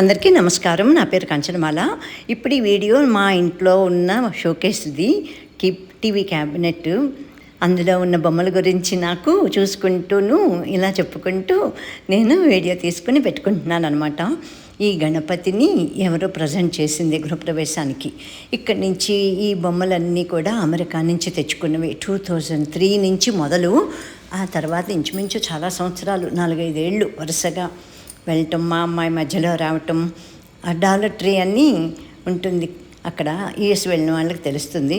అందరికీ నమస్కారం. నా పేరు కంచనమాల. ఇప్పుడు ఈ వీడియో మా ఇంట్లో ఉన్న షోకేస్ది టీవీ క్యాబినెట్. అందులో ఉన్న బొమ్మల గురించి నాకు చూసుకుంటూను ఇలా చెప్పుకుంటూ నేను వీడియో తీసుకుని పెట్టుకుంటున్నాను అనమాట. ఈ గణపతిని ఎవరో ప్రజెంట్ చేసింది గృహప్రవేశానికి. ఇక్కడి నుంచి ఈ బొమ్మలన్నీ కూడా అమెరికా నుంచి తెచ్చుకున్నవి. 2003 నుంచి మొదలు, ఆ తర్వాత ఇంచుమించు చాలా సంవత్సరాలు, 4-5 ఏళ్ళు వరుసగా వెళ్ళటం, మా అమ్మాయి మధ్యలో రావటం. ఆ డాలర్ ట్రీ అని ఉంటుంది అక్కడ, యూఎస్ వెళ్ళిన వాళ్ళకి తెలుస్తుంది.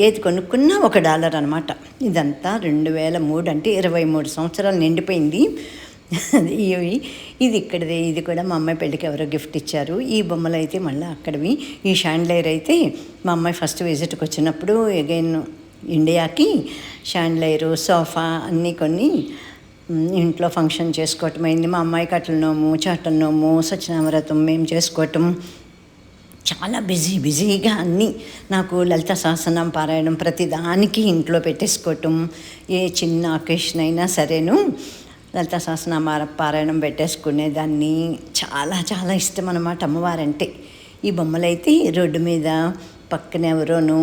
ఏది కొనుక్కున్నా $1 అనమాట. ఇదంతా 2003 అంటే 23 సంవత్సరాలు నిండిపోయింది. ఇది ఇక్కడిదే. ఇది కూడా మా అమ్మాయి పెళ్ళికి ఎవరో గిఫ్ట్ ఇచ్చారు. ఈ బొమ్మలు అయితే మళ్ళీ అక్కడివి. ఈ షాండ్లైర్ అయితే మా అమ్మాయి ఫస్ట్ విజిట్కి వచ్చినప్పుడు అగైన్ ఇండియాకి షాండ్లైరు, సోఫా అన్నీ కొన్ని ఇంట్లో ఫంక్షన్ చేసుకోవటం అయింది. మా అమ్మాయికి అట్ల నోము, చాటల నోము, సత్యనామవ్రతం మేము చేసుకోవటం, చాలా బిజీగా అన్నీ. నాకు లలిత సహస్రనామ పారాయణం ప్రతిదానికి ఇంట్లో పెట్టేసుకోవటం. ఏ చిన్న అకేషన్ అయినా సరేను లలిత సహస్రనామ పారాయణం పెట్టేసుకునేదాన్ని. చాలా ఇష్టం అన్నమాట అమ్మవారంటే. ఈ బొమ్మలైతే రోడ్డు మీద పక్కన ఎవరోను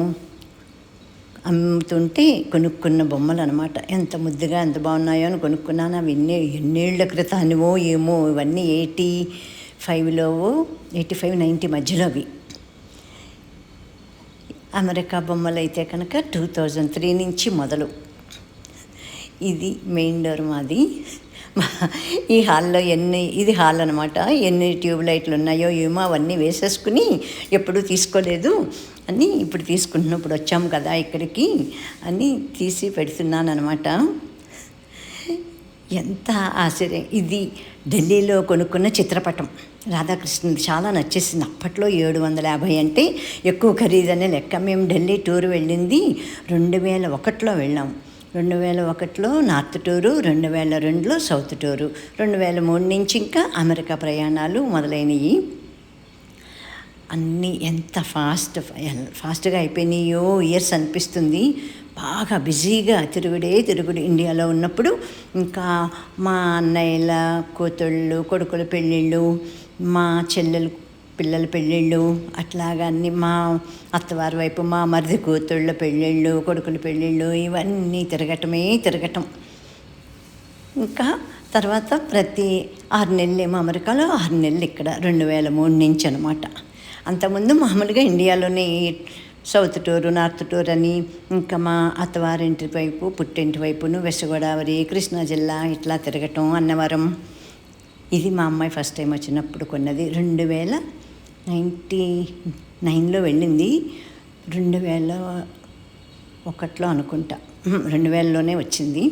అమ్ముతుంటే కొనుక్కున్న బొమ్మలు అనమాట. ఎంత ముద్దుగా ఎంత బాగున్నాయో అని కొనుక్కున్నాను. అవి ఎన్నేళ్ల క్రితానివో ఏమో. ఇవన్నీ 85, 90 మధ్యలో అవి. అమెరికా బొమ్మలు అయితే కనుక 2003 నుంచి మొదలు. ఇది మెయిన్ డోర్ మాది. ఈ హాల్లో ఇది హాల్ అనమాట. ఎన్ని ట్యూబ్ లైట్లు ఉన్నాయో ఏమో అవన్నీ వేసేసుకుని ఎప్పుడూ తీసుకోలేదు అని ఇప్పుడు తీసుకుంటున్నప్పుడు వచ్చాము కదా ఇక్కడికి అని తీసి పెడుతున్నాను అనమాట. ఎంత ఆశ్చర్యం. ఇది ఢిల్లీలో కొనుక్కున్న చిత్రపటం రాధాకృష్ణుది. చాలా నచ్చేసింది. అప్పట్లో 750 అంటే ఎక్కువ ఖరీదనే లెక్క. మేము ఢిల్లీ టూర్ వెళ్ళింది 2001లో వెళ్ళాము. 2001లో నార్త్ టూరు, 2002లో సౌత్ టూరు, 2003 నుంచి ఇంకా అమెరికా ప్రయాణాలు మొదలైనవి. అన్నీ ఎంత ఫాస్ట్గా అయిపోయినాయో ఇయర్స్ అనిపిస్తుంది. బాగా బిజీగా తిరుగుడు ఇండియాలో ఉన్నప్పుడు. ఇంకా మా అన్నయ్యల కూతుళ్ళు, కొడుకుల పెళ్ళిళ్ళు, మా చెల్లెలు పిల్లల పెళ్ళిళ్ళు, అట్లాగా అన్నీ. మా అత్తవారి వైపు మా మరిది కూతుళ్ళ పెళ్ళిళ్ళు, కొడుకుల పెళ్ళిళ్ళు, ఇవన్నీ తిరగటం. ఇంకా తర్వాత ప్రతి 6 నెలలేమో అమెరికాలో, 6 నెలలు ఇక్కడ 2003 నుంచి అనమాట. అంతకుముందు మామూలుగా ఇండియాలోనే సౌత్ టూరు, నార్త్ టూర్ అని. ఇంకా మా అత్తవారింటి వైపు, పుట్టింటి వైపును వెస్ట్ గోదావరి, కృష్ణా జిల్లా ఇట్లా తిరగటం, అన్నవరం. ఇది మా అమ్మాయి ఫస్ట్ టైం వచ్చినప్పుడు కొన్నది. 2099లో వెళ్ళింది. 2001లో అనుకుంటా, 2000లోనే వచ్చింది.